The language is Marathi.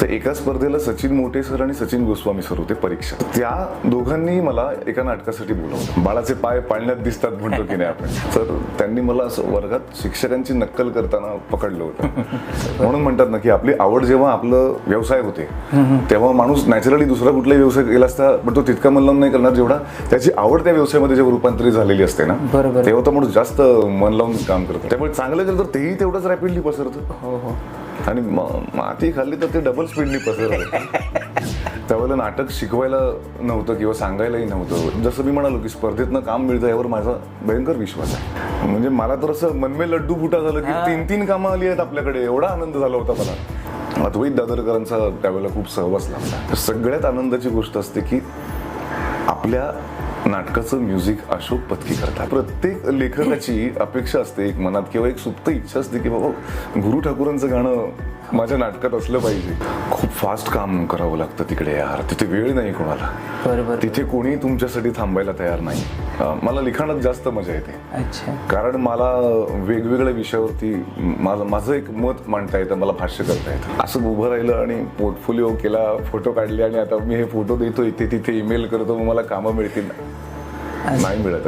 तर एका स्पर्धेला सचिन मोठे सर आणि सचिन गोस्वामी सर होते परीक्षा. त्या दोघांनी मला एका नाटकासाठी बोलवलं. बाळाचे पाय पाळण्यात दिसतात म्हणतो की नाही आपण. तर त्यांनी मला असं वर्गात शिक्षकांची नक्कल करताना पकडलं होतं. म्हणून म्हणतात ना की आपली आवड जेव्हा आपलं व्यवसाय होते तेव्हा माणूस नॅचरली दुसरा कुठलाही व्यवसाय केला असता पण तो तितका मन लावून नाही करणार जेवढा त्याची आवड त्या व्यवसायामध्ये जेव्हा रूपांतरित झालेली असते ना तेव्हा तो माणूस जास्त मन लावून काम करतो. त्यामुळे चांगलं केलं तर तेही तेवढंच रॅपिडली पसरतं. आणि माती खाल्ली तर ते डबल स्पीडनी पसरलं. त्यावेळेला नाटक शिकवायला नव्हतं किंवा सांगायलाही नव्हतं. जसं मी म्हणालो की स्पर्धेतनं काम मिळतं यावर माझा भयंकर विश्वास आहे. म्हणजे मला तर असं मनमे लड्डू फुटा झालं की 3 कामं आली आहेत आपल्याकडे. एवढा आनंद झाला होता मला. अद्वैत दादरकरांचा त्यावेळेला खूप सहवास लागला. सगळ्यात आनंदाची गोष्ट असते की आपल्या नाटकाचं म्युझिक अशोक पत्की करतात. प्रत्येक लेखकाची अपेक्षा असते एक मनात किंवा एक सुप्त इच्छा असते की बाबा गुरु ठाकूरांचं गाणं माझ्या नाटकात असलं पाहिजे. खूप फास्ट काम करावं लागतं तिकडे यार. तिथे वेळ नाही कोणाला. बरोबर. तिथे कोणी तुमच्यासाठी थांबायला तयार नाही. मला लिखाणात जास्त मजा येते. कारण मला वेगवेगळ्या विषयावरती माझं एक मत मांडता येतं, मला भाष्य करता येतं. असं उभं राहिलं आणि पोर्टफोलिओ केला, फोटो काढले आणि आता मी हे फोटो देतो इथे तिथे ईमेल करतो, मग मला कामं मिळतील नाही मिळत.